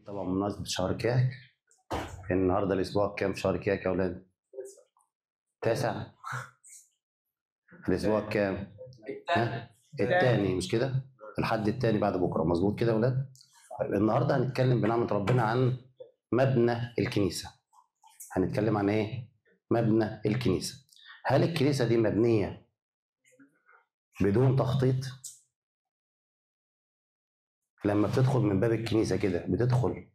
طبعا بمناسبة شهر كياك، النهارده الأسبوع كام في شهر كياك يا أولاد؟ 9. الأسبوع كام؟ الثاني مش كده؟ الحد الثاني بعد بكرة، مظبوط كده يا أولاد؟ طيب النهارده هنتكلم بنعمة ربنا عن مبنى الكنيسة. هنتكلم عن إيه؟ مبنى الكنيسة. هل الكنيسة دي مبنية بدون تخطيط؟ لما بتدخل من باب الكنيسة كده بتدخل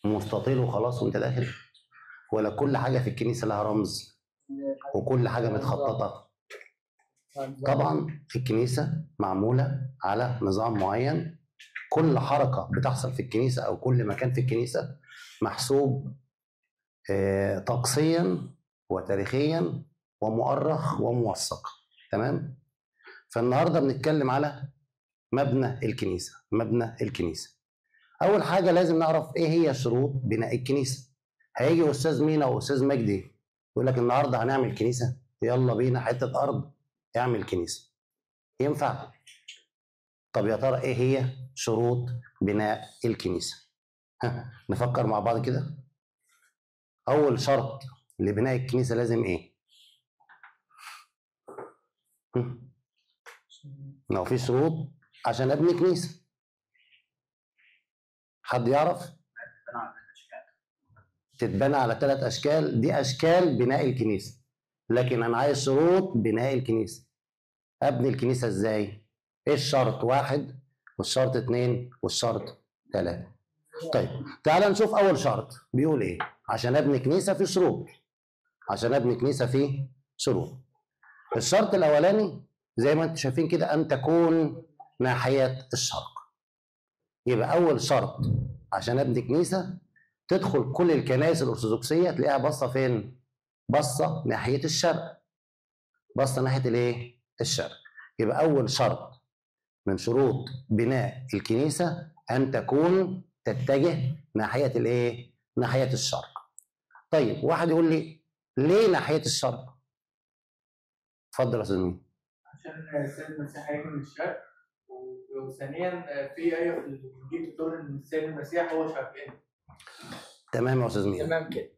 مستطيل وخلاص وأنت داخل؟ ولا كل حاجة في الكنيسة لها رمز وكل حاجة متخططة؟ طبعا الكنيسة معمولة على نظام معين، كل حركة بتحصل في الكنيسة أو كل مكان في الكنيسة محسوب طقسيا وتاريخيا ومؤرخ وموثق. تمام؟ فالنهاردة بنتكلم على مبنى الكنيسة. مبنى الكنيسة، أول حاجة لازم نعرف إيه هي شروط بناء الكنيسة. هيجي أستاذ مينا وأستاذ مجدي يقول لك النهاردة هنعمل كنيسة، يلا بينا حتة أرض اعمل كنيسة، ينفع؟ طب يا ترى إيه هي شروط بناء الكنيسة؟ نفكر مع بعض كده. أول شرط لبناء الكنيسة لازم إيه؟ لو في شروط عشان أبني كنيسة، حد يعرف؟ تتبنى على 3 أشكال، دي أشكال بناء الكنيسة، لكن أنا عايز شروط بناء الكنيسة. أبني الكنيسة إزاي؟ إيه الشرط 1 والشرط 2 والشرط 3؟ طيب تعال نشوف أول شرط بيقول إيه. عشان أبني كنيسة في شروط. عشان أبني كنيسة في شروط. الشرط الأولاني زي ما أنتم شايفين كده، أن تكون ناحية الشرق. يبقى أول شرط عشان أبني كنيسة، تدخل كل الكنائس الأرثوذكسية تلاقيها باصة فين؟ باصة ناحية الشرق. باصة ناحية الإيه؟ الشرق. يبقى أول شرط من شروط بناء الكنيسة أن تكون تتجه ناحية الإيه؟ ناحية الشرق. طيب واحد يقول لي ليه ناحية الشرق؟ اتفضل يا أستاذ مين. عشان السيد المسيح هيجي من الشرق، وثانيا في آية في الإنجيل بتقول إن السيد المسيح هو شرقنا. تمام يا أستاذ مين. تمام كده.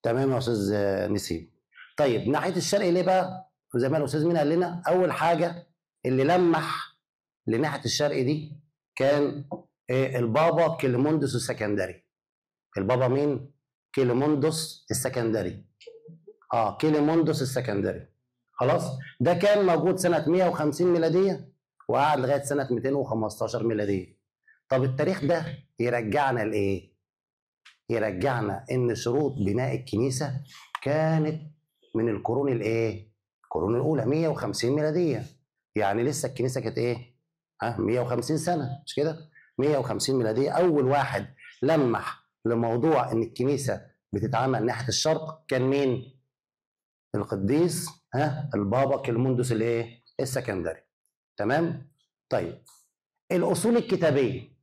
تمام يا أستاذ نسيم. طيب ناحية الشرق ليه بقى؟ زي ما الأستاذ مين قال لنا، أول حاجة اللي لمح لناحية الشرق دي كان البابا كليموندوس السكندري. البابا مين؟ كليموندوس السكندري. كليموندوس السكندري. خلاص؟ ده كان موجود سنة 150 ميلادية وقعد لغاية سنة 215 ميلادية. طب التاريخ ده يرجعنا لإيه؟ يرجعنا إن شروط بناء الكنيسة كانت من القرون الإيه؟ القرون الأولى 150 ميلادية. يعني لسه الكنيسة كانت إيه؟ 150 سنة مش كده؟ 150 ميلادية. أول واحد لمح لموضوع إن الكنيسة بتتعامل ناحية الشرق كان مين؟ القديس البابا كليموندوس الإيه؟ السكندري. تمام؟ طيب الأصول الكتابية،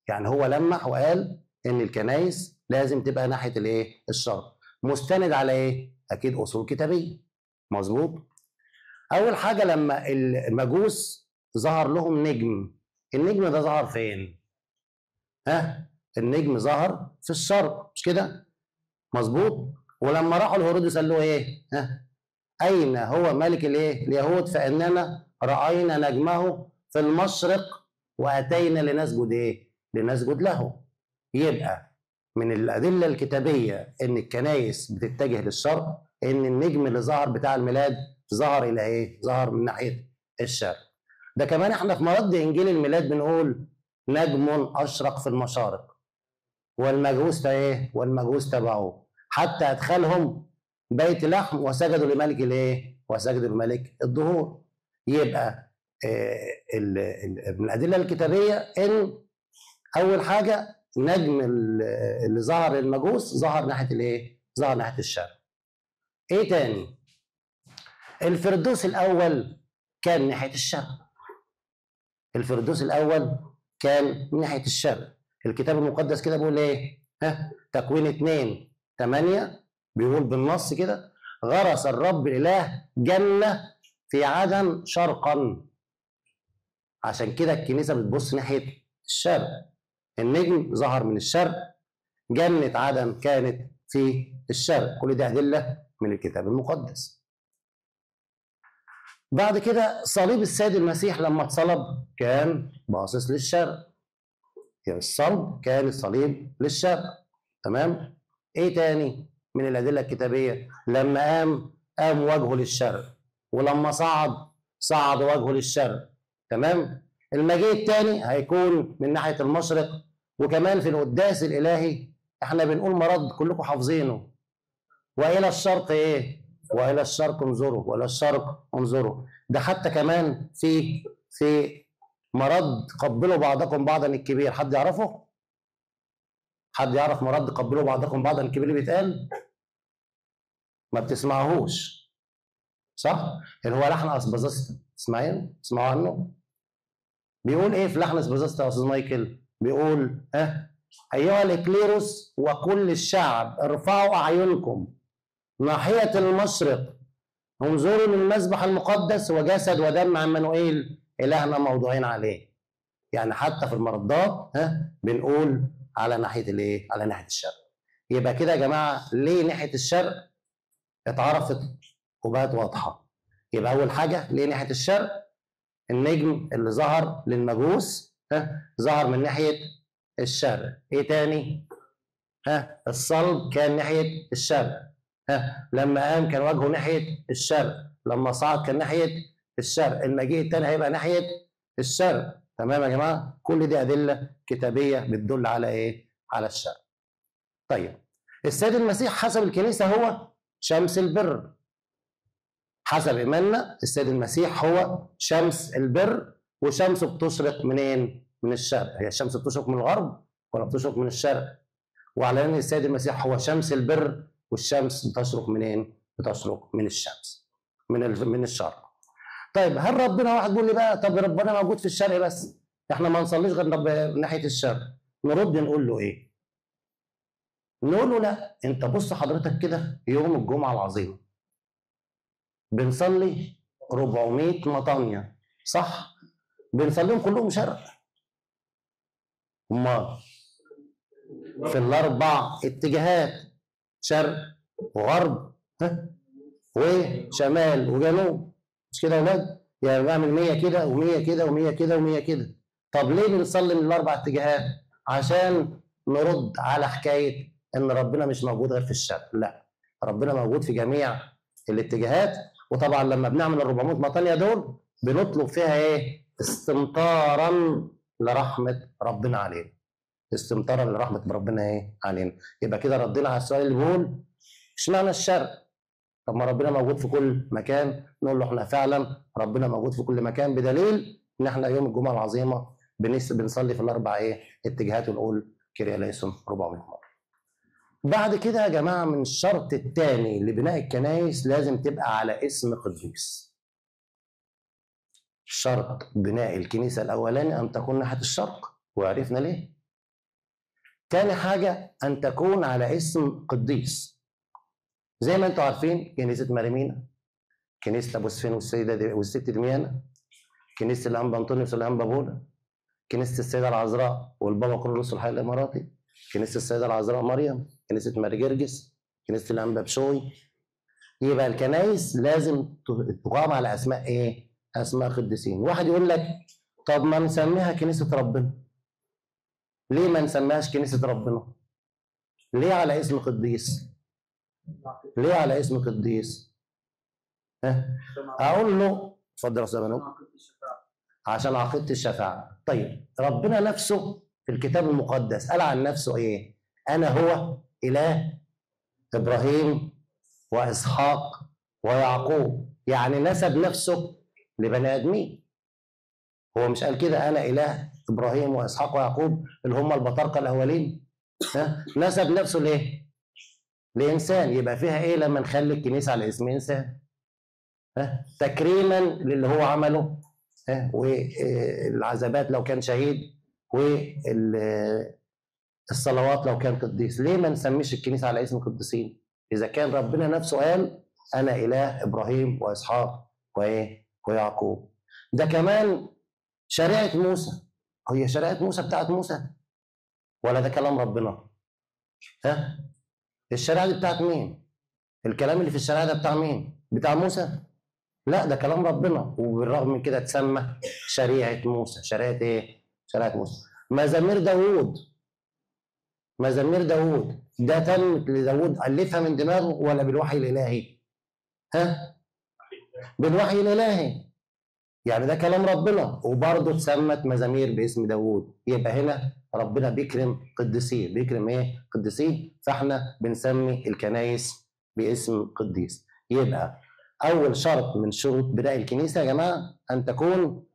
يعني هو لمح وقال إن الكنائس لازم تبقى ناحية الإيه؟ الشرق. مستند على إيه؟ أكيد أصول كتابية. مظبوط؟ أول حاجة لما المجوس ظهر لهم نجم، النجم ده ظهر فين؟ النجم ظهر في الشرق مش كده؟ مظبوط؟ ولما راحوا لهيرودس قال له ايه؟ أين هو ملك الايه؟ اليهود؟ فإننا رأينا نجمه في المشرق وأتينا لنسجد ايه؟ لنسجد له. يبقى من الأدلة الكتابية إن الكنائس بتتجه للشرق، إن النجم اللي ظهر بتاع الميلاد ظهر إلى ايه؟ ظهر من ناحية الشرق. ده كمان احنا في مرد إنجيل الميلاد بنقول نجم أشرق في المشارق والمجوس ايه؟ والمجوس تبعوه حتى أدخلهم بيت لحم وسجدوا لملك الايه؟ وسجدوا لملك الدهور. يبقى من الأدلة الكتابية إن أول حاجة نجم اللي ظهر للمجوس ظهر ناحية الايه؟ ظهر ناحية الشرق. إيه تاني؟ الفردوس الأول كان ناحية الشرق. الفردوس الأول كان ناحية الشرق. الكتاب المقدس كده بيقول ايه؟ تكوين 2:8 بيقول بالنص كده: غرس الرب الإله جنة في عدن شرقا. عشان كده الكنيسة بتبص ناحية الشرق. النجم ظهر من الشرق جنة عدن كانت في الشرق. كل دي أدلة من الكتاب المقدس. بعد كده صليب السيد المسيح لما اتصلب كان باصص للشرق، يعني الصلب كان الصليب للشرق. تمام. ايه تاني من الأدلة الكتابية؟ لما قام وجهه للشرق، ولما صعد وجهه للشرق. تمام. المجيء الثاني هيكون من ناحية المشرق. وكمان في القداس الإلهي احنا بنقول مرض كلكم حافظينه: وإلى الشرق ايه؟ وإلى الشرق انظروا، وإلى الشرق انظروا. ده حتى كمان في مرض قبلوا بعضكم بعضا الكبير. حد يعرفه؟ حد يعرف مرض قبلوا بعضكم بعضا الكبير اللي بيتقال؟ ما بتسمعوهوش صح؟ اللي هو لحن اسبازستا. تسمعوا عنه؟ بيقول ايه في لحن اسبازستا يا استاذ مايكل؟ بيقول ايها الاكليروس وكل الشعب ارفعوا اعينكم ناحيه المشرق، انظروا للمذبح المقدس وجسد ودم عمانوئيل الهنا موضوعين عليه. يعني حتى في المردات بنقول على ناحيه الايه؟ على ناحيه الشرق. يبقى كده يا جماعه ليه ناحيه الشرق اتعرفت وبقت واضحه. يبقى اول حاجه ليه ناحيه الشرق؟ النجم اللي ظهر للمجوس ظهر من ناحيه الشرق. ايه تاني؟ الصلب كان ناحيه الشرق. لما قام كان وجهه ناحيه الشرق، لما صعد كان ناحيه الشرق، المجيء الثاني هيبقى ناحيه الشرق. تمام يا جماعه؟ كل دي ادله كتابيه بتدل على ايه؟ على الشرق. طيب السيد المسيح حسب الكنيسه هو شمس البر. حسب ايماننا السيد المسيح هو شمس البر، وشمسه بتشرق منين؟ من الشرق. هي الشمس بتشرق من الغرب ولا بتشرق من الشرق؟ وعلى ان السيد المسيح هو شمس البر، والشمس بتشرق منين؟ بتشرق من الشمس، من الشرق. طيب هل ربنا، واحد بيقول لي بقى طب ربنا موجود في الشرق بس احنا ما نصليش غير ناحيه الشرق، نرد نقول له ايه؟ نقول له لا، انت بص حضرتك كده يوم الجمعه العظيمه بنصلي 400 مطانيه صح؟ بنصليهم كلهم شرق. امال في الاربع اتجاهات شرق وغرب وشمال وجنوب، مش كده يا ولاد؟ يعني بعمل 100 كده و100 كده و100 كده و100 كده. طب ليه بنصلي من الاربع اتجاهات؟ عشان نرد على حكايه ان ربنا مش موجود غير في الشرق. لا، ربنا موجود في جميع الاتجاهات. وطبعا لما بنعمل ال 400 مطانيه دول بنطلب فيها ايه؟ استمطارا لرحمه ربنا علينا. استمطارا لرحمه ربنا ايه؟ علينا. يبقى كده ردينا على السؤال اللي بيقول اشمعنى الشرق؟ طب ما ربنا موجود في كل مكان. نقول له احنا فعلا ربنا موجود في كل مكان، بدليل ان احنا يوم الجمعه العظيمه بنصلي في الاربع اتجاهات ونقول كيريا ليسون 400 مره. بعد كده يا جماعه من الشرط الثاني لبناء الكنائس لازم تبقى على اسم قديس. شرط بناء الكنيسه الاولاني ان تكون ناحيه الشرق، وعرفنا ليه. تاني حاجه ان تكون على اسم قديس. زي ما انتم عارفين كنيسه مريمينا، كنيسه ابو سفين والست دميانه، كنيسه الانبا انطونيوس والانبا بولا، كنيسه السيده العذراء والبابا كرولوس الحي الاماراتي، كنيسه السيده العذراء مريم، كنيسه ماري جرجس، كنيسه الانبا بشوي. يبقى الكنايس لازم تقام على اسماء ايه؟ اسماء قديسين. واحد يقول لك طب ما نسميها كنيسه ربنا. ليه ما نسميهاش كنيسه ربنا؟ ليه على اسم قديس؟ ليه على اسم قديس؟ اقول له اتفضل يا استاذ منوب. عشان عقيده الشفاعه. طيب ربنا نفسه في الكتاب المقدس قال عن نفسه ايه؟ انا هو اله ابراهيم واسحاق ويعقوب. يعني نسب نفسه لبني ادمين. هو مش قال كده انا اله ابراهيم واسحاق ويعقوب اللي هم البطاركه الاولين؟ نسب نفسه ليه؟ لانسان. يبقى فيها ايه لما نخلي الكنيسه على اسم انسان؟ تكريما للي هو عمله، والعذابات لو كان شهيد، والصلوات لو كان قديس. ليه ما نسميش الكنيسه على اسم قديسين اذا كان ربنا نفسه قال انا اله ابراهيم واسحاق ويعقوب؟ ده كمان شريعه موسى. هي شريعه موسى بتاعت موسى ولا ده كلام ربنا؟ ها؟ الشريعة دي بتاعت مين؟ الكلام اللي في الشريعة ده بتاع مين؟ بتاع موسى؟ لا، ده كلام ربنا، وبالرغم من كده تسمى شريعة موسى. شريعة ايه؟ شريعة موسى. مزامير داوود، مزامير داوود ده تمت لداوود ألفها من دماغه ولا بالوحي الإلهي؟ ها؟ بالوحي الإلهي. يعني ده كلام ربنا، وبرضه اتسمت مزامير باسم داوود. يبقى هنا ربنا بيكرم قديسين. بيكرم ايه؟ قديسين. فاحنا بنسمي الكنايس باسم قديس. يبقى أول شرط من شروط بناء الكنيسة يا جماعة أن تكون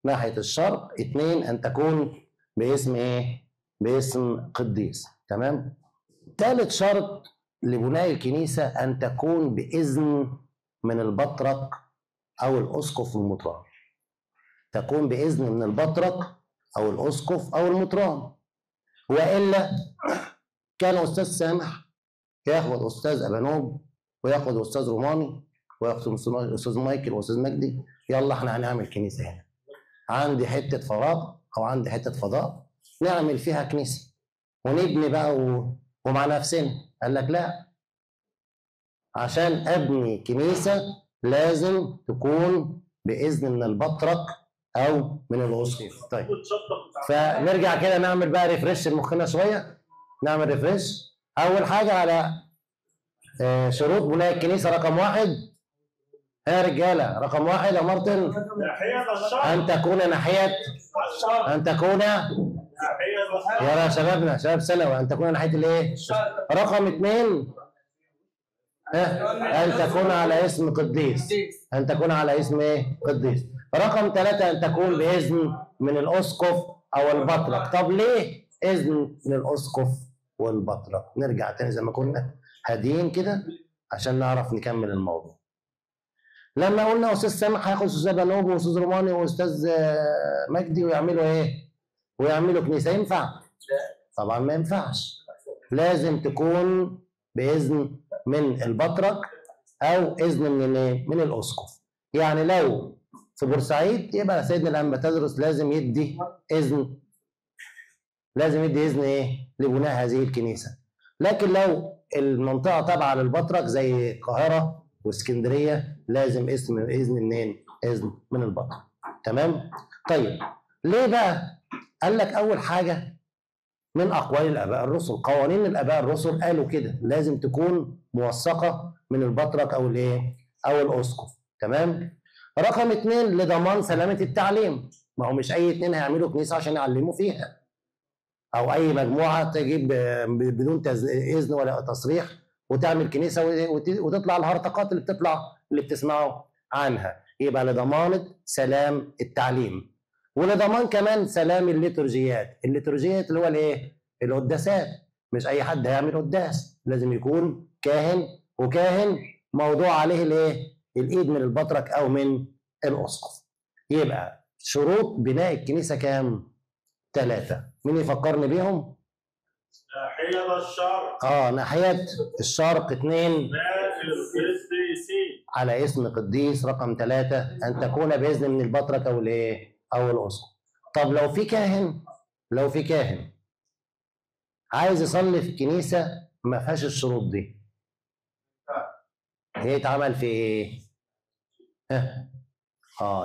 ناحية الشرق. 2 أن تكون باسم إيه؟ باسم قديس. تمام؟ ثالث شرط لبناء الكنيسة أن تكون بإذن من البطرك أو الأسقف المطران. تكون بإذن من البطرك أو الأسقف أو المطران، وإلا كان أستاذ سامح ياخد أستاذ أبانوب وياخد أستاذ روماني وياخد أستاذ مايكل وأستاذ مجدي، يلا إحنا هنعمل كنيسة هنا. عندي حتة فراغ أو عندي حتة فضاء نعمل فيها كنيسة ونبني بقى ومع نفسنا. قال لك لا، عشان أبني كنيسة لازم تكون بإذن من البطرك أو من الأسقف. طيب، فنرجع كده نعمل بقى ريفرش لمخنا شوية. نعمل ريفرش. أول حاجة على شروط بناء الكنيسة رقم 1. يا رجالة، رقم 1 يا مارتن، أن تكون ناحية، أن تكون يا شبابنا، شباب ثانوي، أن تكون ناحية الإيه؟ رقم 2 أن تكون على اسم قديس. أن تكون على اسم إيه؟ قديس. رقم 3 أن تكون بإذن من الأسقف أو البطرك. طب ليه إذن من الأسقف والبطرك؟ نرجع تاني زي ما كنا هاديين كده عشان نعرف نكمل الموضوع. لما قلنا أستاذ سامح هياخد أستاذ بنوب وأستاذ روماني وأستاذ مجدي ويعملوا إيه؟ ويعملوا كنيسة، ينفع؟ طبعا ما ينفعش. لازم تكون بإذن من البطرك أو إذن من إيه؟ من الأسقف. يعني لو في بورسعيد يبقى سيدنا الأنبا تدرس لازم يدي إذن، لازم يدي إذن إيه؟ لبناء هذه الكنيسة. لكن لو المنطقة تابعة للبطرك زي القاهرة واسكندرية لازم إذن منين؟ إذن من البطرك. تمام؟ طيب، ليه بقى؟ قال لك أول حاجة من أقوال الآباء الرسل، قوانين الآباء الرسل قالوا كده لازم تكون موثقة من البطرك أو الإيه؟ أو الأسقف. تمام؟ رقم 2 لضمان سلامة التعليم. ما هو مش أي 2 هيعملوا كنيسة عشان يعلموا فيها، أو أي مجموعة تجيب بدون إذن ولا تصريح وتعمل كنيسة وتطلع الهرطقات اللي بتطلع اللي بتسمعوا عنها. يبقى لضمان سلام التعليم، ولضمان كمان سلام الليتورجيات. الليتورجيات اللي هو الايه؟ القداسات. مش اي حد هيعمل قداس، لازم يكون كاهن، وكاهن موضوع عليه الايه؟ الايد من البطرك او من الاسقف. يبقى شروط بناء الكنيسه كام؟ 3. مين يفكرني بيهم؟ ناحية الشرق. ناحية الشرق. 2 على اسم قديس. رقم 3 أن تكون بإذن من البطرك أو الإيه؟ أو الأسقف. طب لو في كاهن، لو في كاهن عايز يصلي في كنيسة ما فيهاش الشروط دي، هي يتعمل في إيه؟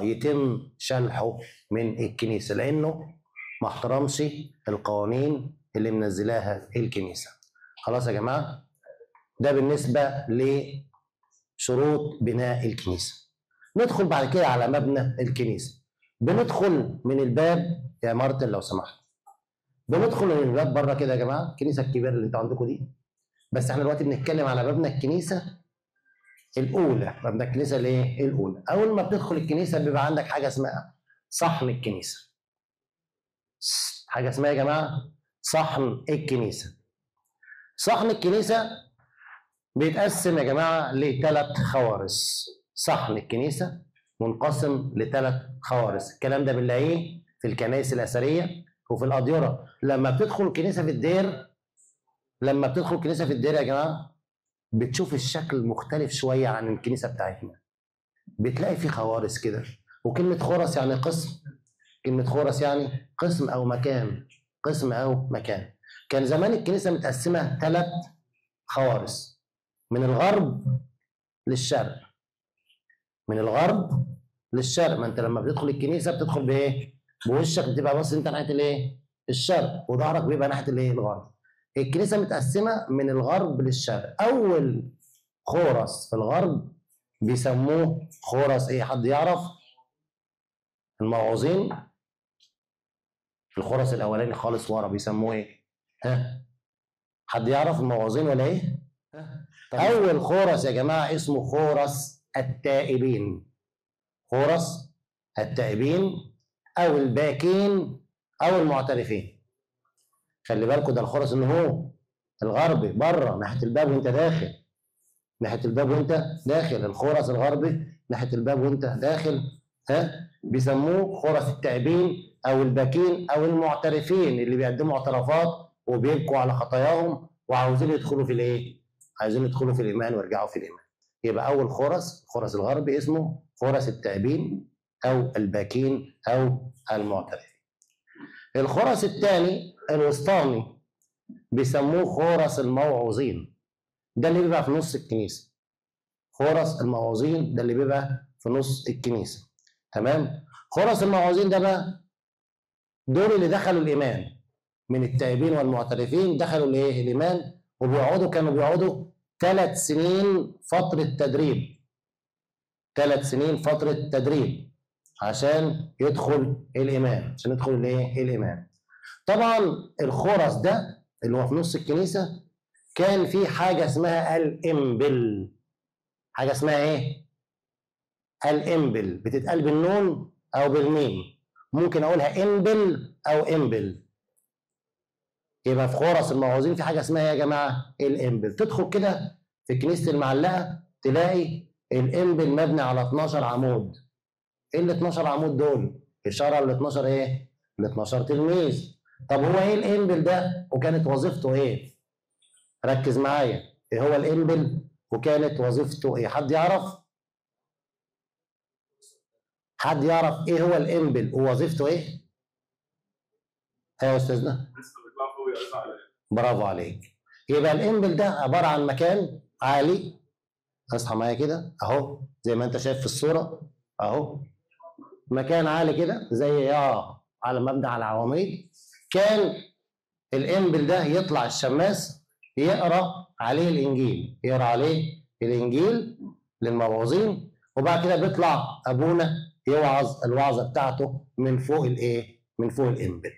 يتم شلحه من الكنيسة لأنه ما احترمش القوانين اللي منزلاها الكنيسة. خلاص يا جماعة؟ ده بالنسبة لشروط بناء الكنيسة. ندخل بعد كده على مبنى الكنيسة. بندخل من الباب يا مارتن لو سمحت. بندخل من الباب بره كده يا جماعة، الكنيسة الكبيرة اللي انتوا عندكم دي. بس احنا دلوقتي بنتكلم على مبنى الكنيسة الأولى، مبنى الكنيسة الايه؟ الأولى. أول ما بتدخل الكنيسة بيبقى عندك حاجة اسمها صحن الكنيسة. حاجة اسمها يا جماعة صحن الكنيسة. صحن الكنيسة بيتقسم يا جماعة ل3 خوارص. صحن الكنيسة منقسم ل3 خوارص. الكلام ده بنلاقيه في الكنائس الأثرية وفي الأديرة. لما بتدخل كنيسة في الدير، لما بتدخل كنيسة في الدير يا جماعة بتشوف الشكل مختلف شوية عن الكنيسة بتاعتنا. بتلاقي في خوارص كده. وكلمة خرس يعني قسم. كلمة خرس يعني قسم أو مكان. قسم أو مكان. كان زمان الكنيسه متقسمه 3 خوارص، من الغرب للشرق. من الغرب للشرق. ما انت لما بتدخل الكنيسه بتدخل بايه؟ بوشك بتبقى باصص انت ناحيه الايه؟ الشرق، وظهرك بيبقى ناحيه الايه؟ الغرب. الكنيسه متقسمه من الغرب للشرق. اول خورس في الغرب بيسموه خورس ايه؟ حد يعرف؟ الموعوظين. الخورس الاولاني خالص ورا بيسموه ايه؟ ها؟ حد يعرف الموعوظين ولا ايه؟ اول خورس يا جماعه اسمه خورس التائبين. خورس التائبين او الباكين او المعترفين. خلي بالكم ده الخورس اللي هو الغربي بره ناحيه الباب وانت داخل. ناحيه الباب وانت داخل. الخورس الغربي ناحيه الباب وانت داخل. ها؟ بيسموه خورس التائبين او الباكين او المعترفين، اللي بيقدموا اعترافات وبيبكوا على خطاياهم وعاوزين يدخلوا في الايه؟ عايزين يدخلوا في الايمان ويرجعوا في الايمان. يبقى اول خورس، الخورس الغربي، اسمه خورس التائبين او الباكين او المعترفين. الخورس الثاني الوسطاني بيسموه خورس الموعوظين. ده اللي بيبقى في نص الكنيسه. خورس الموعوظين ده اللي بيبقى في نص الكنيسه. تمام؟ خورس الموعوظين ده بقى دول اللي دخلوا الايمان من التائبين والمعترفين، دخلوا الايه؟ الايمان، كانوا بيقعدوا 3 سنين فتره تدريب. 3 سنين فتره تدريب عشان يدخل الايمان، عشان يدخل الايه؟ الايمان. طبعا الخورس ده اللي هو في نص الكنيسه كان في حاجه اسمها الامبل. حاجه اسمها ايه؟ الامبل. بتتقال بالنون او بالميم. ممكن اقولها امبل او امبل. يبقى في خورس الموعوظين في حاجه اسمها يا جماعه الامبل. تدخل كده في كنيسه المعلقه تلاقي الامبل مبني على 12 عمود. ايه ال 12 عمود دول؟ اشاره ل 12 ايه؟ ل 12 تلميذ. طب هو ايه الامبل ده؟ وكانت وظيفته ايه؟ ركز معايا. ايه هو الامبل وكانت وظيفته ايه؟ حد يعرف؟ حد يعرف ايه هو الامبل ووظيفته ايه؟ ايوه يا استاذنا. برافو عليك. يبقى الامبل ده عباره عن مكان عالي. اصحى معايا كده اهو زي ما انت شايف في الصوره اهو. مكان عالي كده زي على مبنى على عواميد. كان الامبل ده يطلع الشماس يقرا عليه الانجيل. يقرا عليه الانجيل للموعوظين، وبعد كده بيطلع ابونا يوعظ الوعظه بتاعته من فوق الايه؟ من فوق الامبل.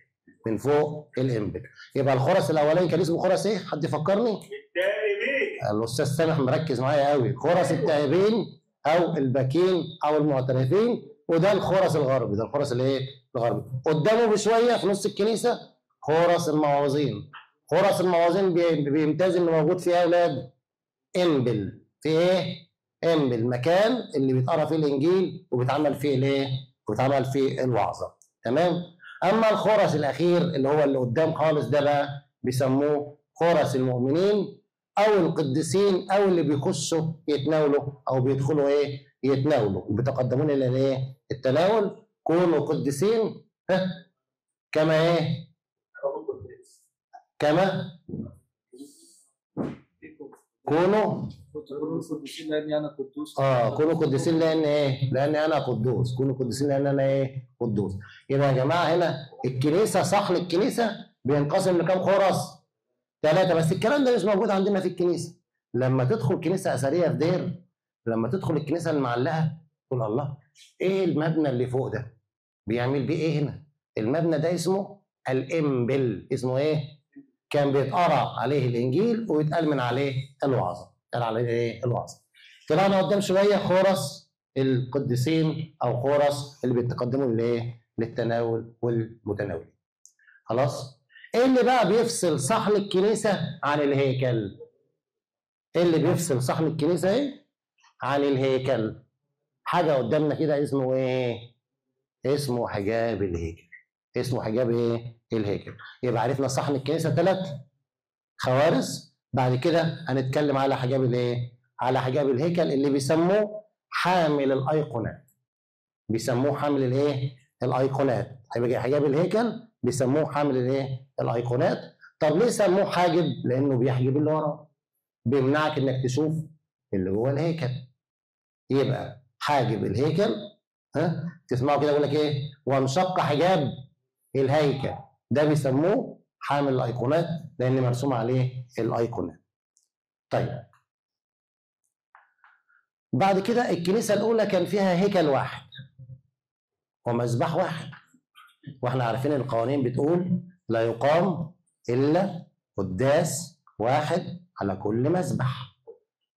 من فوق الامبل. يبقى الخورس الاولاني كان اسمه خورس ايه؟ حد يفكرني؟ التائبين. الاستاذ سامح مركز معايا قوي. خورس التائبين او الباكين او المعترفين. وده الخورس الغربي. ده الخورس الايه؟ الغربي. قدامه بشويه في نص الكنيسه خورس الموعوظين. خورس الموعوظين بيمتاز انه موجود فيه اولاد امبل. في ايه؟ امبل. مكان اللي بيتقرا فيه الانجيل وبيتعمل فيه الايه؟ وبيتعمل فيه الوعظه. تمام؟ اما الخورس الاخير اللي هو اللي قدام خالص ده بقى بيسموه خورس المؤمنين او القديسين او اللي بيخشوا يتناولوا او بيدخلوا ايه؟ يتناولوا. بيتقدمون الى الايه؟ التناول. كونوا قديسين كما ايه؟ كما كونوا قديسين لاني انا قدوس. كونوا قديسين لان ايه؟ لاني انا قدوس. كونوا قديسين لان انا ايه؟ قدوس. يبقى يا جماعه هنا الكنيسه، صحن الكنيسه بينقسم لكام خورس؟ 3. بس الكلام ده مش موجود عندنا في الكنيسه. لما تدخل كنيسه اثريه في دير، لما تدخل الكنيسه المعلقه تقول الله ايه المبنى اللي فوق ده؟ بيعمل بيه ايه هنا؟ المبنى ده اسمه الامبل. اسمه ايه؟ كان بيتقرا عليه الانجيل ويتقال من عليه الوعظه. قال عليه ايه؟ الوعظه. طلعنا قدام شويه خورس القديسين او خورس اللي بيتقدموا للايه؟ للتناول والمتناولين. خلاص؟ ايه اللي بقى بيفصل صحن الكنيسه عن الهيكل؟ ايه اللي بيفصل صحن الكنيسه ايه؟ عن الهيكل؟ حاجه قدامنا كده اسمه ايه؟ اسمه حجاب الهيكل. اسمه حجاب ايه؟ الهيكل. يبقى عرفنا صحن الكنيسه 3 خوارز. بعد كده هنتكلم على حجاب الايه؟ على حجاب الهيكل اللي بيسموه حامل الايقونات. بيسموه حامل الايه؟ الايقونات. هيبقى حجاب الهيكل بيسموه حامل الايه؟ الايقونات. طب ليه سموه حاجب؟ لانه بيحجب اللي وراه، بيمنعك انك تشوف اللي جوه الهيكل. يبقى حاجب الهيكل، تسمعوا كده يقول لك ايه؟ وانشق حجاب الهيكل. ده بيسموه حامل الايقونات لان مرسوم عليه الايقونات. طيب بعد كده الكنيسه الاولى كان فيها هيكل واحد ومذبح واحد، واحنا عارفين القوانين بتقول لا يقام الا قداس واحد على كل مذبح.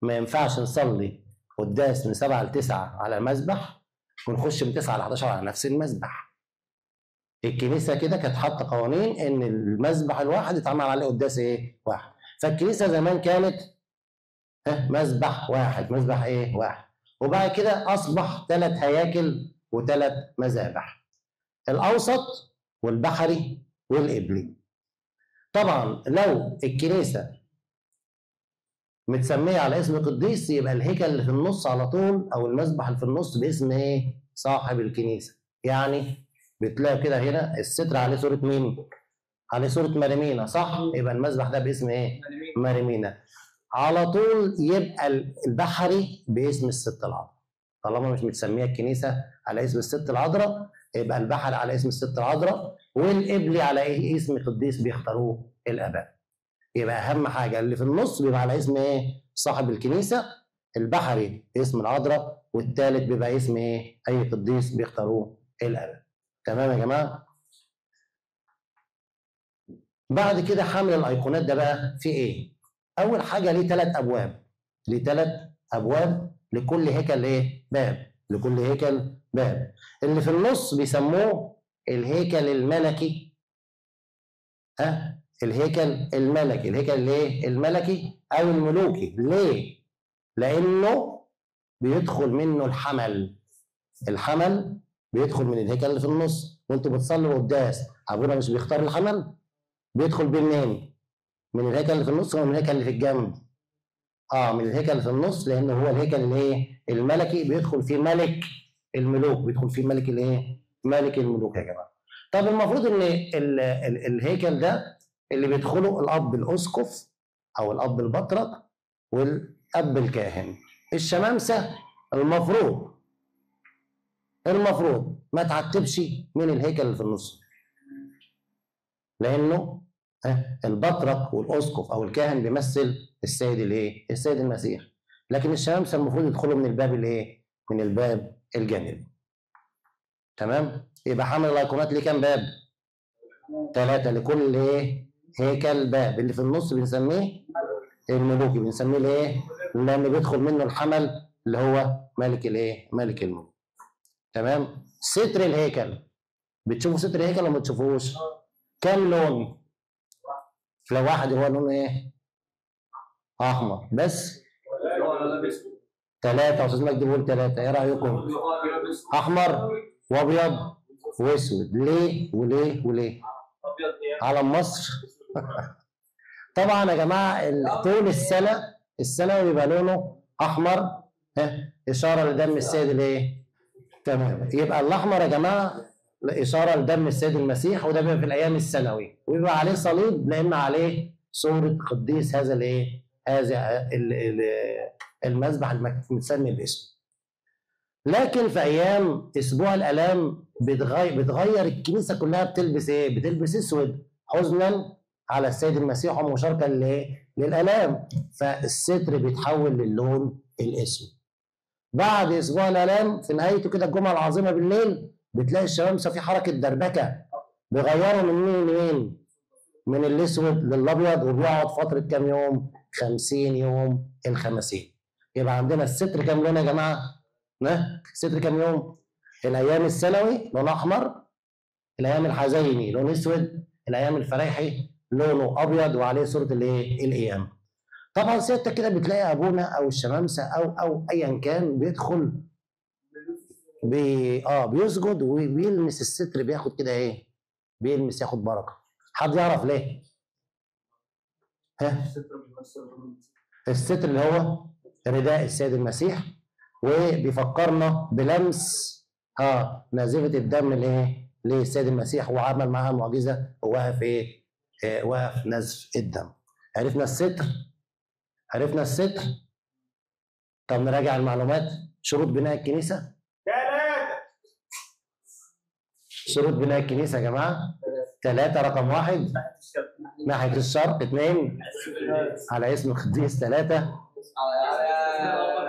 ما ينفعش نصلي قداس من 7 ل 9 على المذبح ونخش من 9 ل 11 على نفس المذبح. الكنيسه كده كانت حاطه قوانين ان المذبح الواحد يتعمل عليه قداس ايه؟ واحد. فالكنيسه زمان كانت مذبح واحد، مذبح ايه؟ واحد. وبعد كده اصبح 3 هياكل و3 مذابح، الاوسط والبحري والقبلي. طبعا لو الكنيسه متسميه على اسم قديس يبقى الهيكل اللي في النص على طول او المذبح اللي في النص باسم ايه؟ صاحب الكنيسه. يعني بتلاقي كده هنا الستر عليه صوره مين؟ عليه صوره مريمينا، صح؟ يبقى المذبح ده باسم ايه؟ مريمينا. على طول يبقى البحري باسم الست العذراء. طالما مش متسميه الكنيسه على اسم الست العذراء يبقى البحري على اسم الست العذراء، والقبلي على ايه؟ اسم قديس بيختاروه الاباء. يبقى اهم حاجه اللي في النص بيبقى على اسم ايه؟ صاحب الكنيسه، البحري اسم العذراء، والثالث بيبقى اسم ايه؟ اي قديس بيختاروه الاباء. تمام يا جماعه؟ بعد كده حمل الايقونات ده بقى في ايه؟ اول حاجه ليه 3 ابواب. ليه 3 ابواب لكل هيكل ايه؟ باب. لكل هيكل باب. اللي في النص بيسموه الهيكل الملكي. الهيكل الملكي، الهيكل الايه؟ الملكي او الملوكي. ليه؟ لانه بيدخل منه الحمل. الحمل بيدخل من الهيكل اللي في النص، وانتوا بتصلوا قداس ابونا مش بيختار الحمل؟ بيدخل منين؟ من الهيكل اللي في النص ولا من الهيكل اللي في الجنب؟ من الهيكل اللي في النص، لانه هو الهيكل الايه؟ الملكي، بيدخل فيه ملك الملوك، بيدخل فيه ملك الايه؟ ملك الملوك يا جماعه. طب المفروض ان الهيكل ده اللي بيدخله الاب الاسقف او الاب البطرك والاب الكاهن. الشمامسه المفروض ما تعتبش من الهيكل اللي في النص، لانه البطرك والاسقف او الكاهن بيمثل السيد الايه؟ السيد المسيح. لكن الشمامسه المفروض يدخلوا من الباب الايه؟ من الباب الجانبي. تمام؟ يبقى حمل الايقونات ليه كام باب؟ 3 لكل ايه؟ هيكل باب. اللي في النص بنسميه الملوكي، بنسميه الايه؟ لان بيدخل منه الحمل اللي هو ملك الايه؟ ملك الملوك. تمام؟ ستر الهيكل، بتشوفوا ستر الهيكل ولا ما بتشوفوش؟ كام لون؟ لو واحد هو لونه ايه؟ احمر بس. 3 استاذ مجدي بيقول 3، ايه رايكم؟ احمر وابيض واسود. ليه وليه وليه؟ علم مصر. طبعا يا جماعه طول السنه بيبقى لونه احمر، اشاره لدم السيد الايه؟ تمام. يبقى الاحمر يا جماعه اشاره لدم السيد المسيح، وده بيبقى في الايام السنوي، ويبقى عليه صليب لان عليه صوره قديس هذا الايه؟ هذا المذبح المتسمي باسمه. لكن في ايام اسبوع الالام بتغير الكنيسه كلها، بتلبس ايه؟ بتلبس اسود حزنا على السيد المسيح ومشاركه للالام، فالستر بيتحول للون الاسود. بعد اسبوع الالام في نهايته كده الجمعه العظيمه بالليل بتلاقي الشمامسه في حركه دربكه، بيغيروا من مين لمين؟ من الاسود للابيض، وبيقعد فتره كام يوم؟ 50 يوم الخمسين. يبقى عندنا الستر كام لون يا جماعه؟ الستر كام يوم؟ الايام السنوي لون احمر، الايام الحزيني لون اسود، الايام الفريحي لونه ابيض وعليه صوره الايه؟ الايام. طبعا سيادتك كده بتلاقي ابونا او الشمامسه او ايا كان بيدخل بيسجد وبيلمس الستر، بياخد كده ايه؟ بيلمس، ياخد بركه. حد يعرف ليه؟ الستر اللي هو رداء السيد المسيح، وبيفكرنا بلمس نازفه الدم الايه؟ للسيد المسيح، وعمل معاها معجزه ووقف ايه؟ وقف نزف الدم. عرفنا الستر؟ عرفنا الستر؟ طب نراجع المعلومات. شروط بناء الكنيسة. 3. شروط بناء الكنيسة يا جماعة 3. رقم 1 ناحية الشرق. 2 على اسم القديس. 3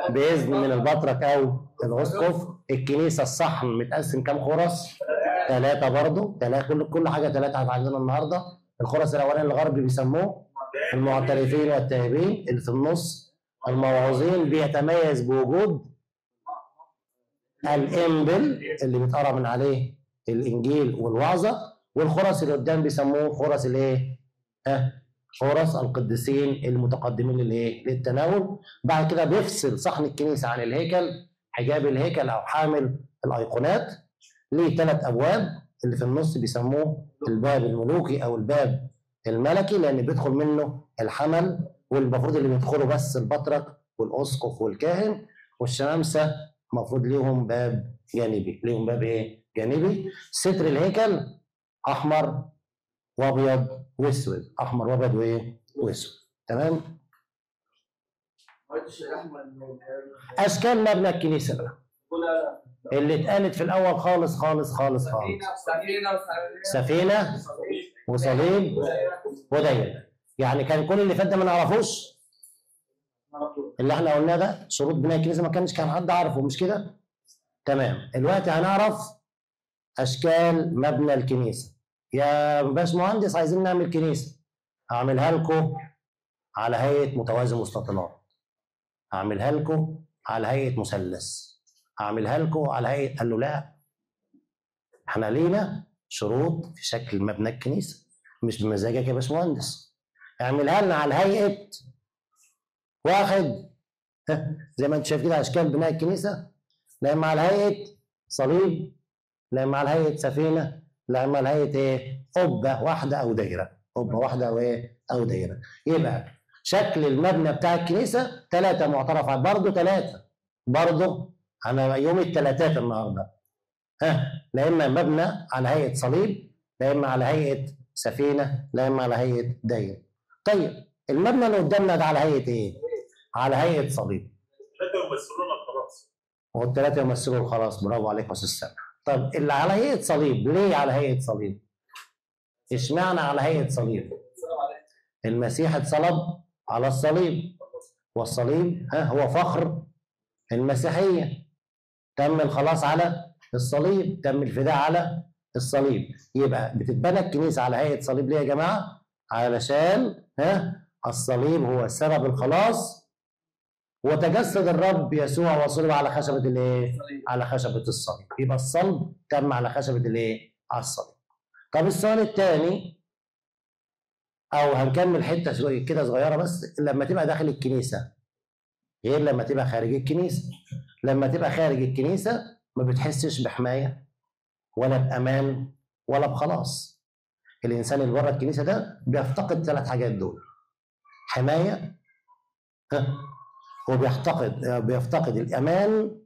بإذن من البطرك أو الأسقف. الكنيسة الصحن متقسم كام خرس؟ 3 برضه. 3 كل حاجة 3 عندنا النهارده. الخرس الأولاني الغربي بيسموه المعترفين والتائبين، اللي في النص الموعوظين، بيتميز بوجود الإنبل اللي بيتقرا من عليه الإنجيل والوعظة، والخرس اللي قدام بيسموه خرس الإيه؟ خرس القديسين المتقدمين للإيه؟ للتناول. بعد كده بيفصل صحن الكنيسة عن الهيكل، حجاب الهيكل أو حامل الأيقونات، ليه 3 أبواب. اللي في النص بيسموه الباب الملوكي أو الباب الملكي، لأن بيدخل منه الحمل، والمفروض اللي بيدخلوا بس البطرك والأسقف والكاهن، والشمامسة المفروض ليهم باب جانبي. ليهم باب إيه؟ جانبي. ستر الهيكل أحمر وأبيض وأسود. أحمر وأبيض وإيه؟ وأسود. تمام؟ أشكال مبنى الكنيسة بقى اللي اتقالت في الأول خالص خالص خالص خالص. سفينة وصليب ودايرة. يعني كان كل اللي فات ده ما نعرفوش. اللي احنا قلناه ده شروط بناء الكنيسة ما كان حد عارفه، مش كده؟ تمام. دلوقتي هنعرف أشكال مبنى الكنيسة. يا باشمهندس عايزين نعمل كنيسة، هعملها لكم على هيئة متوازي مستطيلات، هعملها لكم على هيئة مثلث، هعملها لكم على هيئة. قال له لا، احنا لينا شروط في شكل مبنى الكنيسة، مش بمزاجك يا باشمهندس. اعملها لنا على هيئة واحد زي ما انت شايف كده أشكال بناء الكنيسة، لا إما على هيئة صليب، لا إما على هيئة سفينة، لا إما على هيئة إيه؟ قبة واحدة أو دايرة. قبة واحدة أو إيه؟ أو دايرة. يبقى شكل المبنى بتاع الكنيسة 3 معترف عنه. برضه 3 برضه. أنا يوم الثلاثات النهارده. لا إما مبنى على هيئة صليب، لا إما على هيئة سفينة، لا إما على هيئة دايرة. طيب المبنى اللي قدامنا ده على هيئة إيه؟ على هيئة صليب. 3 يمثلون الخلاص. وال3 يمثلوا الخلاص. برافو عليك يا أستاذ سامح. طب اللي على هيئة صليب ليه على هيئة صليب؟ اشمعنى على هيئة صليب؟ المسيح اتصلب على الصليب، والصليب هو فخر المسيحية. تم الخلاص على الصليب، تم الفداء على الصليب. يبقى بتتبنى الكنيسة على هيئة صليب ليه يا جماعة؟ علشان الصليب هو سبب الخلاص، وتجسد الرب يسوع وصلب على خشبة الايه؟ على خشبة الصليب. يبقى الصلب تم على خشبة الايه؟ على الصليب. طب السؤال الثاني، او هنكمل حته كده صغيره بس، لما تبقى داخل الكنيسه غير لما تبقى خارج الكنيسه. لما تبقى خارج الكنيسه ما بتحسش بحمايه ولا بامان ولا بخلاص. الانسان اللي بره الكنيسه ده بيفتقد 3 حاجات دول: حمايه، وبيفتقد الامان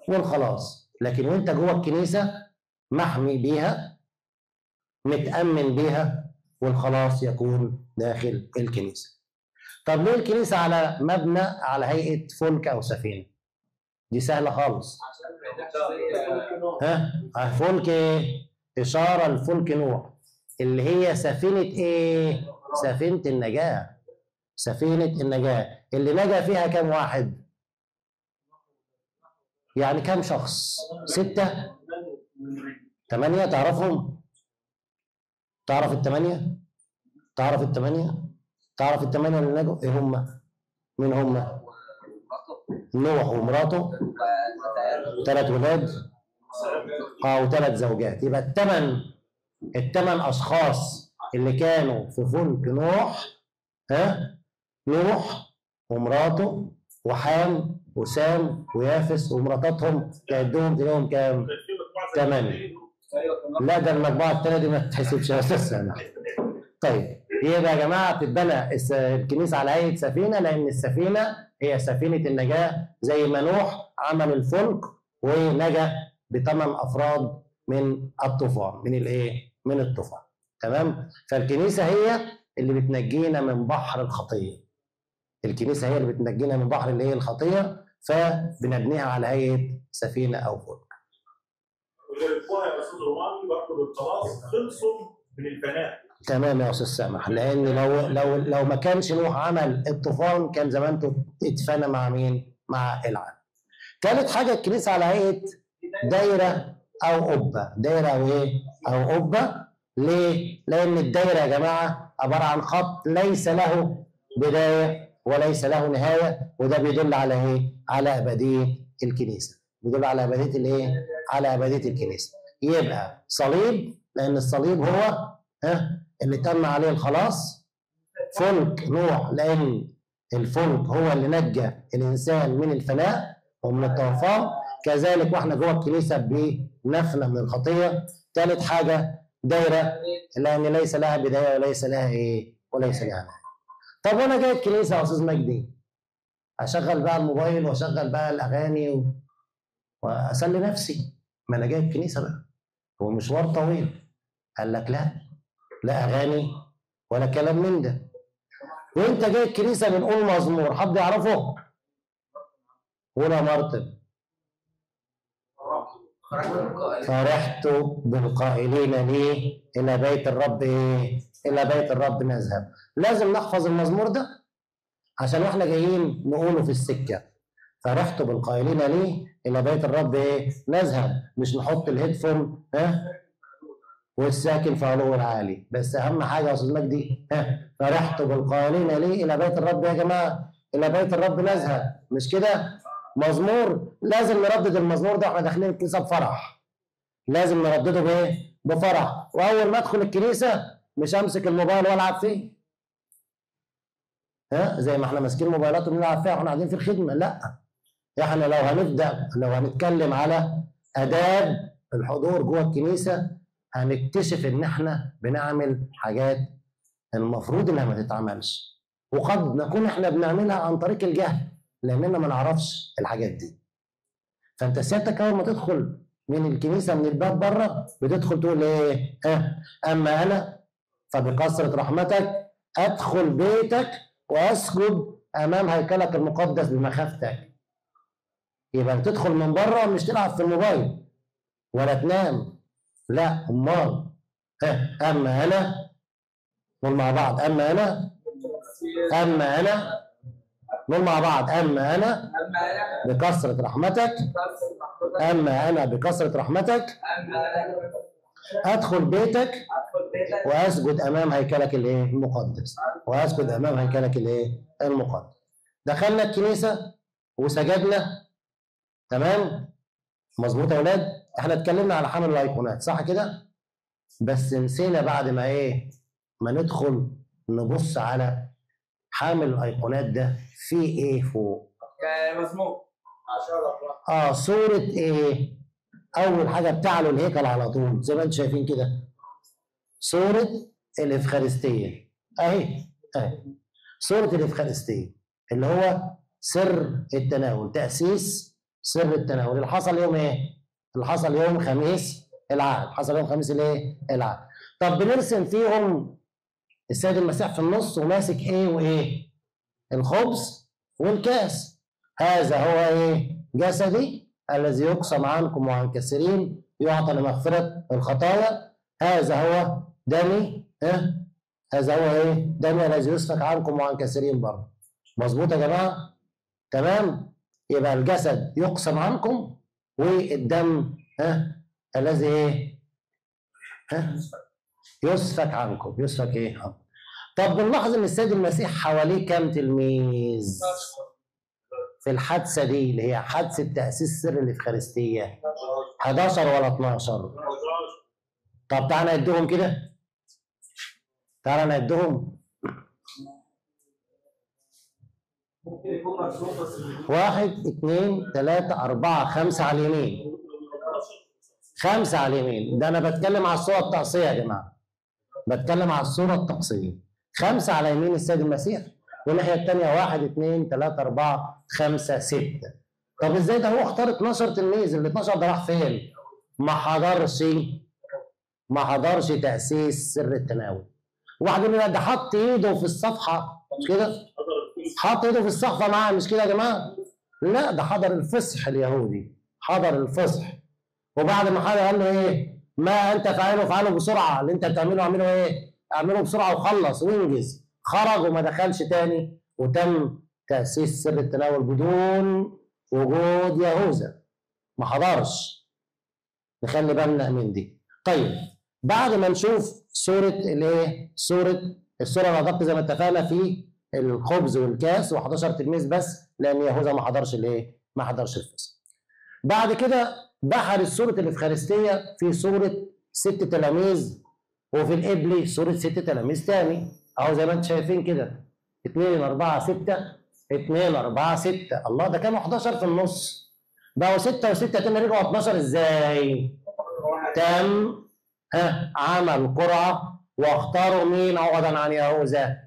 والخلاص. لكن وانت جوه الكنيسه محمي بيها، متامن بيها، والخلاص يكون داخل الكنيسه. طب ليه الكنيسه على مبنى على هيئه فلك او سفينه؟ دي سهله خالص. فلك ايه؟ اشاره لفلك نوح، اللي هي سفينه ايه؟ سفينه النجاه. سفينه النجاه اللي نجا فيها كم واحد؟ يعني كم شخص؟ 6 8. تعرفهم؟ تعرف ال8؟ تعرف ال8؟ تعرف ال8 اللي نجوا؟ ايه هم؟ مين هم؟ نوح ومراته، 3 ولاد، و3 زوجات. يبقى ال8 اشخاص اللي كانوا في فلك نوح، نوح ومراته وحام وسام ويافس ومراتاتهم، تعدهم تلاقيهم كام؟ 8. لا ده المجموعه الثانيه دي ما تتحسبش يا استاذ سامح. طيب يبقى يا جماعه بتتبنى الكنيسه على هيئه سفينه، لان السفينه هي سفينه النجاه، زي ما نوح عمل الفلك ونجا ب8 افراد من الطوفان. من الايه؟ من الطوفان. تمام؟ فالكنيسه هي اللي بتنجينا من بحر الخطيه. الكنيسه هي اللي بتنجينا من بحر اللي هي الخطيه، فبنبنيها على هيئه سفينه او فلك. ويقولها يا استاذ روماني برضه بالخلاص خلصوا من الفناء. تمام يا استاذ سامح، لان لو ما كانش نوح عمل الطوفان كان زمانته اتفنى مع مين؟ مع العالم. ثالث حاجه الكنيسه على هيئه دايره او قبه. دايره او ايه؟ او قبه. ليه؟ لان الدايره يا جماعه عباره عن خط ليس له بدايه وليس له نهايه، وده بيدل على ايه؟ على ابديه الكنيسه. بيدل على ابديه الايه؟ على ابديه الكنيسه. يبقى صليب، لان الصليب هو اللي تم عليه الخلاص. فلك نوح، لان الفلك هو اللي نجى الانسان من الفناء ومن الطوفان. كذلك واحنا جوه الكنيسه بنفنى من الخطيه. ثالث حاجه دايره، لان ليس لها بدايه وليس لها ايه؟ وليس لها نهايه. طب وانا جاي الكنيسه يا استاذ مجدي، اشغل بقى الموبايل واشغل بقى الاغاني واسلي نفسي؟ ما انا جاي الكنيسه بقى، هو مشوار طويل. قال لك لا اغاني ولا كلام من ده. وانت جاي الكنيسه بنقول مزمور، حد يعرفه؟ ولا مرتب. فرحت بالقائلين لي الى بيت الرب ايه؟ الى بيت الرب نذهب. لازم نحفظ المزمور ده عشان واحنا جايين نقوله في السكه. فرحت بالقائلين لي الى بيت الرب ايه؟ نذهب. مش نحط الهيدفون والساكن في علو العالي. بس اهم حاجه يا استاذ مجدي فرحت بالقائلين لي الى بيت الرب. يا جماعه الى بيت الرب نذهب، مش كده؟ مزمور لازم نردد المزمور ده واحنا داخلين الكنيسه بفرح. لازم نردده بايه؟ بفرح. واول ما ادخل الكنيسه مش امسك الموبايل والعب فيه. زي ما احنا ماسكين موبايلات وبنلعب فيها واحنا قاعدين في الخدمه. لا، احنا لو هنتكلم على آداب الحضور جوه الكنيسه هنكتشف ان احنا بنعمل حاجات المفروض انها ما تتعملش، وقد نكون احنا بنعملها عن طريق الجهل لاننا ما نعرفش الحاجات دي. فانت سيادتك اول ما تدخل من الكنيسه من الباب بره بتدخل تقول ايه؟ اما انا فبكثره رحمتك ادخل بيتك واسجد امام هيكلك المقدس بمخافتك. يبقى بتدخل من بره مش تلعب في الموبايل ولا تنام، لا امال اما انا. نقول مع بعض اما انا نقول مع بعض اما انا بكثره رحمتك. اما انا بكثره رحمتك ادخل بيتك واسجد امام هيكلك الايه؟ المقدس. واسجد امام هيكلك الايه؟ المقدس. دخلنا الكنيسه وسجدنا، تمام؟ مظبوط يا اولاد؟ احنا اتكلمنا على حمل الايقونات صح كده؟ بس نسينا بعد ما ايه؟ ما ندخل نبص على حامل الايقونات ده في ايه فوق؟ مزمور. صورة ايه؟ اول حاجة بتعلو الهيكل على طول زي ما انتم شايفين كده. صورة الافخارستية اهي. صورة الافخارستية اللي هو سر التناول، تأسيس سر التناول اللي حصل يوم ايه؟ اللي حصل يوم خميس العهد. حصل يوم خميس الايه؟ العهد. طب بنرسم فيهم السيد المسيح في النص وماسك ايه وايه؟ الخبز والكاس. هذا هو ايه؟ جسدي الذي يقسم عنكم وعن كثيرين يعطى لمغفرة الخطايا. هذا هو دمي. هذا هو ايه؟ دمي الذي يسفك عنكم وعن كثيرين برضه. مظبوط يا جماعة؟ تمام؟ يبقى الجسد يقسم عنكم والدم الذي ايه؟ يسفك عنكم. يسفك ايه؟ طب بنلاحظ ان السيد المسيح حواليه كام تلميذ في الحادثه دي اللي هي حادثه تاسيس سر الافخارستيه؟ 11 ولا 12؟ طب تعالى نعدهم كده. تعالى نعدهم. 1 2 3 4 5 على اليمين. 5 على اليمين. ده انا بتكلم على الصوره الطقسيه يا جماعه. بتكلم على الصوره الطقسيه. 5 على يمين السيد المسيح، والناحيه الثانيه 1 2 3 4 5 6. طب ازاي ده هو اختار 12 تلميذ؟ ال 12 ده راح فين؟ ما حضرش ما حضرش تأسيس سر التناول. واحد يقول لي ده حط ايده في الصفحة مش كده؟ حط ايده في الصفحة معاه مش كده يا جماعة؟ لا ده حضر الفصح اليهودي، حضر الفصح. وبعد ما حضر قال له ايه؟ ما انت فاعله فعله بسرعة، اللي انت بتعمله اعمله ايه؟ اعمله بسرعة وخلص وانجز. خرج وما دخلش تاني، وتم تأسيس سر التناول بدون وجود يهوذا. ما حضرش. نخلي بالنا من دي. طيب بعد ما نشوف صورة الايه؟ الصورة الأدق زي ما اتفقنا في الخبز والكاس و11 تلميذ بس، لأن يهوذا ما حضرش الايه؟ ما حضرش الفصل. بعد كده بحر صورة الإفخارستية في صورة 6 تلاميذ، وفي الإبلي صورة 6 تلاميذ تاني، أهو زي ما أنتم شايفين كده 2 4 6 2 4 6. الله ده كانوا 11 في النص، بقوا 6 و6 تاني رجعوا 12 إزاي؟ تم عمل قرعة واختاروا مين عوضا عن يهوذا؟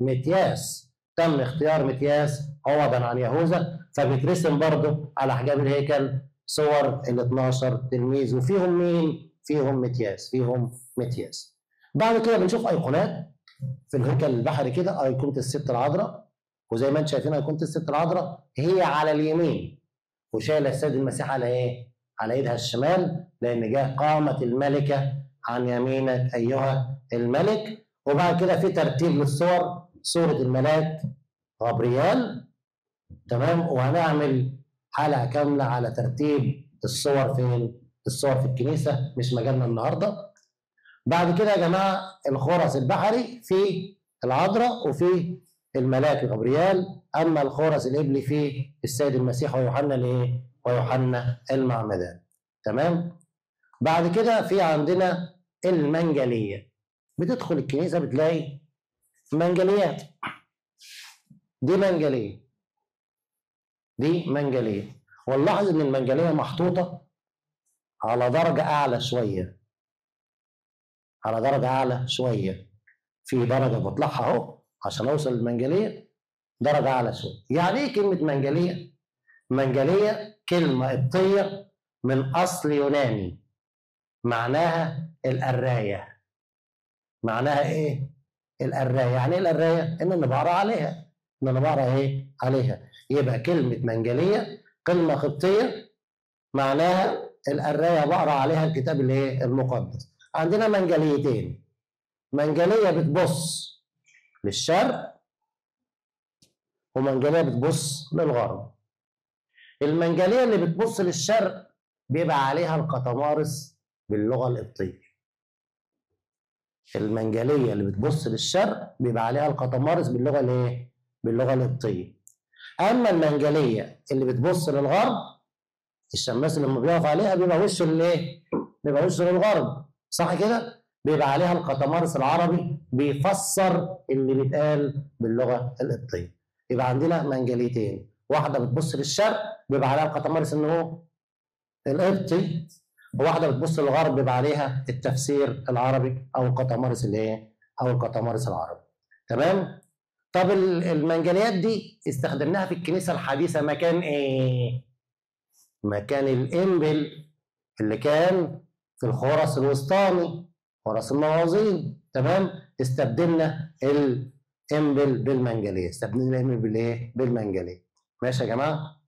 متياس. تم اختيار متياس عوضا عن يهوذا، فبيترسم برضه على حجاب الهيكل صور ال 12 تلميذ، وفيهم مين؟ فيهم متياس. بعد كده بنشوف ايقونات في الهيكل البحري كده، ايقونه الست العذراء، وزي ما انتم شايفين ايقونه الست العذراء هي على اليمين، وشايله السيد المسيح على ايه؟ على ايدها الشمال، لان جاء قامت الملكه عن يمينك ايها الملك. وبعد كده في ترتيب للصور، صوره الملاك غبريال، تمام، وهنعمل حلقه كامله على ترتيب الصور فين؟ الصور في الكنيسه، مش مجالنا النهارده. بعد كده يا جماعه الخرس البحري في العذراء وفي الملاك غبريال، اما الخرس الابلي في السيد المسيح ويوحنا الايه؟ ويوحنا المعمدان. تمام؟ بعد كده في عندنا المنجليه. بتدخل الكنيسه بتلاقي منجليات. دي منجليه، ونلاحظ ان المنجليه محطوطه على درجه اعلى شويه، في درجه بطلعها اهو عشان اوصل للمنجليه، درجه اعلى شويه. يعني ايه كلمه منجليه؟ منجليه كلمه قبطيه من اصل يوناني، معناها القرايه. معناها ايه؟ القرايه. يعني ايه القرايه؟ ان انا بقرا عليها. يبقى كلمه منجليه كلمه قبطيه معناها القرايه، بقرا عليها الكتاب الايه؟ المقدس. عندنا منجليتين، منجليه بتبص للشرق ومنجليه بتبص للغرب. المنجليه اللي بتبص للشرق بيبقى عليها القطمارس باللغه القبطيه. المنجليه اللي بتبص للشرق بيبقى عليها القطمارس باللغه الايه؟ باللغه القبطيه. اما المنجليه اللي بتبص للغرب، الشماس لما بيقف عليها بيبقى وشه للايه؟ بيبقى وشه للغرب، صح كده؟ بيبقى عليها القطمارس العربي بيفسر اللي بيتقال باللغه القبطيه. يبقى عندنا منجليتين، واحده بتبص للشرق بيبقى عليها القطمارس ان هو القبطي، وواحده بتبص للغرب بيبقى عليها التفسير العربي او القطمارس الايه؟ او القطمارس العربي. تمام؟ طب المنجليات دي استخدمناها في الكنيسه الحديثه مكان ايه؟ مكان الانبل اللي كان في الخرس الوسطاني، خرس الموازين. تمام؟ استبدلنا الانبل بالمنجليه، استبدلنا الانبل بالايه؟ بالمنجليه. ماشي يا جماعه؟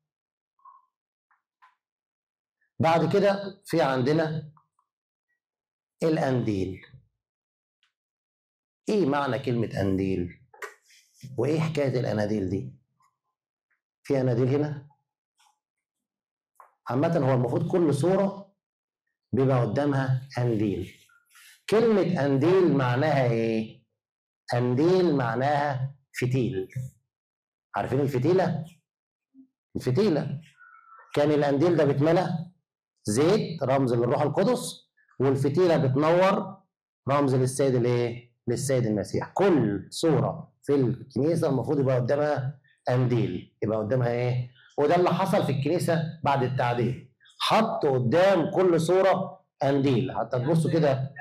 بعد كده في عندنا القنديل. ايه معنى كلمه قنديل؟ وايه حكايه الاناديل دي؟ في اناديل هنا؟ عامة هو المفروض كل صورة بيبقى قدامها قنديل. كلمة قنديل معناها ايه؟ قنديل معناها فتيل. عارفين الفتيلة؟ الفتيلة كان القنديل ده بيتملى زيت رمز للروح القدس، والفتيلة بتنور رمز للسيد الايه؟ للسيد المسيح. كل صورة في الكنيسة المفروض يبقى قدامها قنديل، يبقى قدامها ايه؟ وده اللي حصل في الكنيسة بعد التعديل، حطوا قدام كل صورة قنديل. حتى تبصوا كده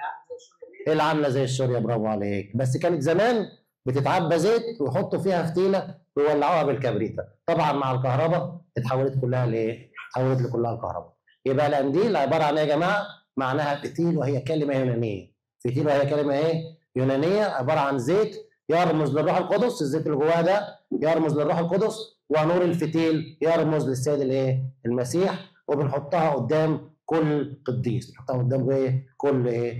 اللي عاملة زي الشورية، برافو عليك. بس كانت زمان بتتعبى زيت ويحطوا فيها فتيلة ويولعوها بالكبريتة. طبعا مع الكهرباء اتحولت كلها لايه؟ اتحولت لكلها الكهرباء. يبقى القنديل عبارة عن ايه يا جماعة؟ معناها فتيل، وهي كلمه يونانيه. فتيل وهي كلمه ايه؟ يونانيه، عباره عن زيت يرمز للروح القدس. الزيت اللي جواه ده يرمز للروح القدس، ونور الفتيل يرمز للسيد الايه؟ المسيح. وبنحطها قدام كل قديس، بنحطها قدام ايه؟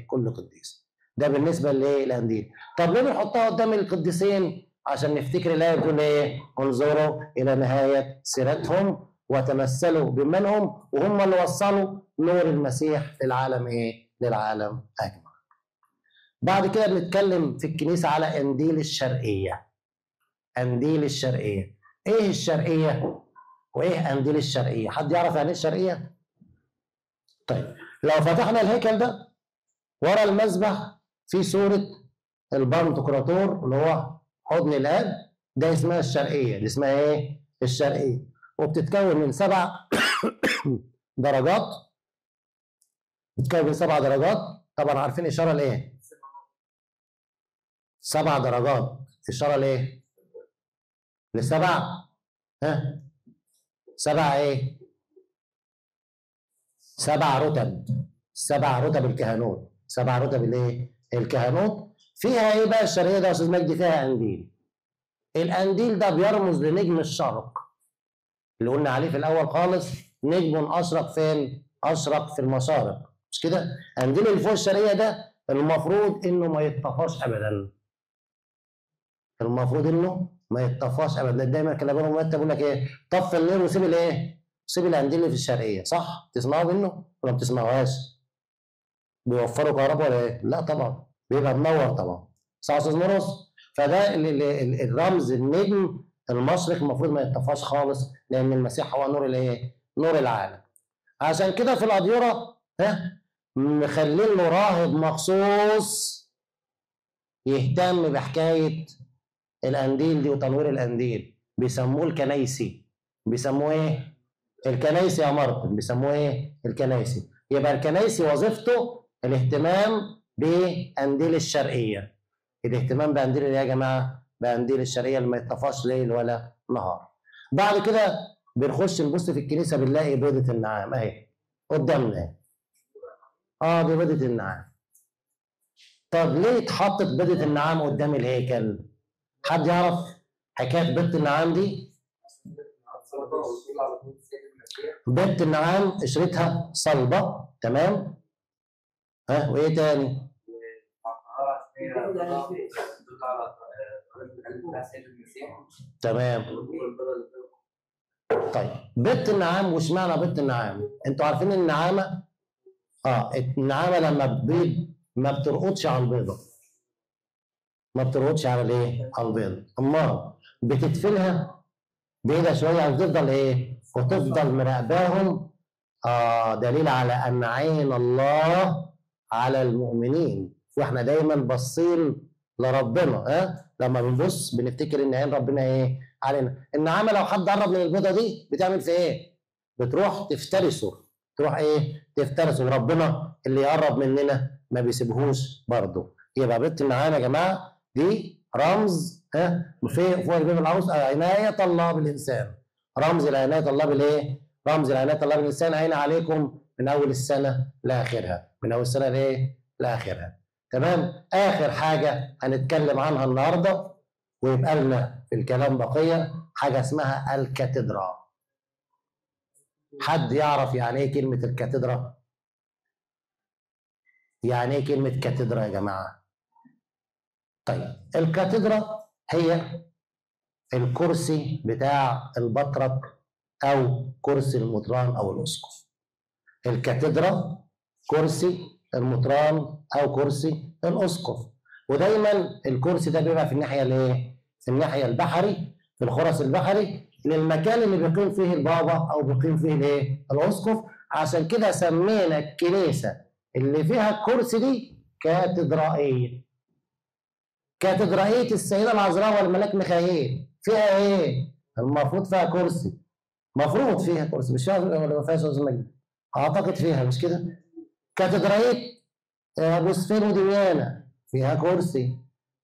كل قديس. ده بالنسبه للانديل. طب ليه بنحطها قدام القديسين؟ عشان نفتكر الايه بتقول ايه؟ انظروا الى نهايه سيرتهم وتمثلوا بمنهم، وهم اللي وصلوا نور المسيح للعالم ايه؟ للعالم اجمع. بعد كده بنتكلم في الكنيسه على قنديل الشرقيه. قنديل الشرقيه. ايه الشرقيه؟ وايه قنديل الشرقيه؟ حد يعرف يعني ايه الشرقيه؟ طيب لو فتحنا الهيكل ده ورا المذبح في صوره البنتقراطور اللي هو حضن الاب، ده اسمها الشرقيه. دي اسمها ايه؟ الشرقيه. وبتتكون من 7 درجات. بتتكون من 7 درجات. طبعا عارفين اشاره لايه؟ 7 درجات اشاره لايه؟ ل7 ها؟ 7 ايه؟ 7 رتب. 7 رتب الكهنوت. 7 رتب الايه؟ الكهنوت. فيها ايه بقى الشرقيه ده يا استاذ مجدي؟ فيها قنديل. القنديل ده بيرمز لنجم الشرق اللي قلنا عليه في الاول خالص، نجم اشرق فين؟ اشرق في المشارق، مش كده؟ قنديل اللي فوق الشرقيه ده المفروض انه ما يتطفاش ابدا. المفروض انه ما يتطفاش ابدا. دايما كان ابونا متى بيقول لك ايه؟ طفي النور وسيب الايه؟ سيب القنديل اللي في الشرقيه، صح؟ تسمعوا منه ولا ما بتسمعوهاش؟ بيوفروا كهرباء ولا ايه؟ لا طبعا، بيبقى منور طبعا، صح يا استاذ مرقص؟ فده الرمز، النجم المشرق المفروض ما يتطفاش خالص، لان المسيح هو نور الايه؟ نور العالم. عشان كده في الاديره مخلين له راهب مخصوص يهتم بحكايه القنديل دي وتنوير القنديل، بيسموه الكنايسي. بيسموه ايه؟ الكنايسي يا مارتن. بيسموه ايه؟ الكنايسي. يبقى الكنايسي وظيفته الاهتمام بقنديل الشرقيه. الاهتمام بقنديل ايه يا جماعه؟ بقنديل الشرقيه اللي ما يطفاش ليل ولا نهار. بعد كده بنخش نبص في الكنيسه بنلاقي بيضه النعام اهي قدامنا. دي بيضه النعام. طب ليه اتحطت بيضه النعام قدام الهيكل؟ حد يعرف حكايه بيضه النعام دي؟ بيضه النعام قشرتها صلبه، تمام؟ وايه تاني؟ تمام. طيب بيضه النعام، وش معنى بيضه النعام؟ انتوا عارفين النعامه؟ النعامه لما بتبيض ما بترقدش على البيضه. ما بترقدش على الايه؟ على البيضه. امال بتدفنها بايدها شويه عشان تفضل ايه؟ وتفضل مراقباهم. دليل على ان عين الله على المؤمنين، واحنا دايما باصين لربنا. لما بنبص بنفتكر ان عين ربنا ايه؟ علينا. النعامه لو حد قرب من البيضه دي بتعمل في ايه؟ بتروح تفترسه. تروح ايه؟ تفترسه. ربنا اللي يقرب مننا ما بيسيبهوش برضه. يبقى بيضه النعامه يا جماعه دي رمز في فوق الباب العروس عنايه الله بالانسان. رمز لعنايه الله بالايه؟ رمز لعنايه الله بالانسان. عين عليكم من اول السنه لاخرها. من اول السنه لايه؟ لاخرها. تمام؟ اخر حاجه هنتكلم عنها النهارده ويبقى لنا في الكلام بقيه حاجه اسمها الكاتدرا. حد يعرف يعني ايه كلمه الكاتدرا؟ يعني ايه كلمه كاتدرا يا جماعه؟ طيب الكاتدرا هي الكرسي بتاع البطرك او كرسي المطران او الاسقف. الكاتدرا كرسي المطران او كرسي الاسقف. ودايما الكرسي ده بيبقى في الناحيه الايه؟ في الناحيه البحري، في الخرس البحري للمكان اللي بيقيم فيه البابا او بيقيم فيه الايه؟ الاسقف. عشان كده سمينا الكنيسه اللي فيها الكرسي دي كاتدرائيه. كاتدرائيه السيده العذراء والملاك ميخائيل. فيها ايه؟ المفروض فيها كرسي. مفروض فيها كرسي، مش فيها ولا ما فيهاش؟ اعتقد فيها، مش كده؟ كاتدرائيه بوسفين وديانا فيها كرسي.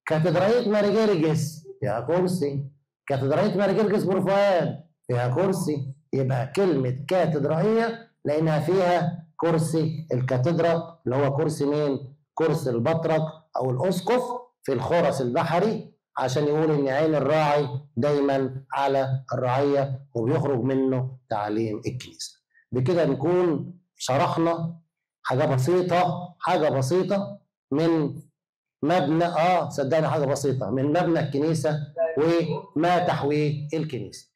كاتدرائيه ماري جرجس فيها كرسي. كاتدرائيه ماري جرجس بورفؤاد فيها كرسي. يبقى كلمه كاتدرائيه لانها فيها كرسي الكاتدرا اللي هو كرسي مين؟ كرسي البطرك او الاسقف في الخرس البحري، عشان يقول ان عين الراعي دايما على الرعيه وبيخرج منه تعليم الكنيسه. بكده نكون شرحنا حاجه بسيطه من مبنى صدقني حاجه بسيطه من مبنى الكنيسه وما تحويه الكنيسه.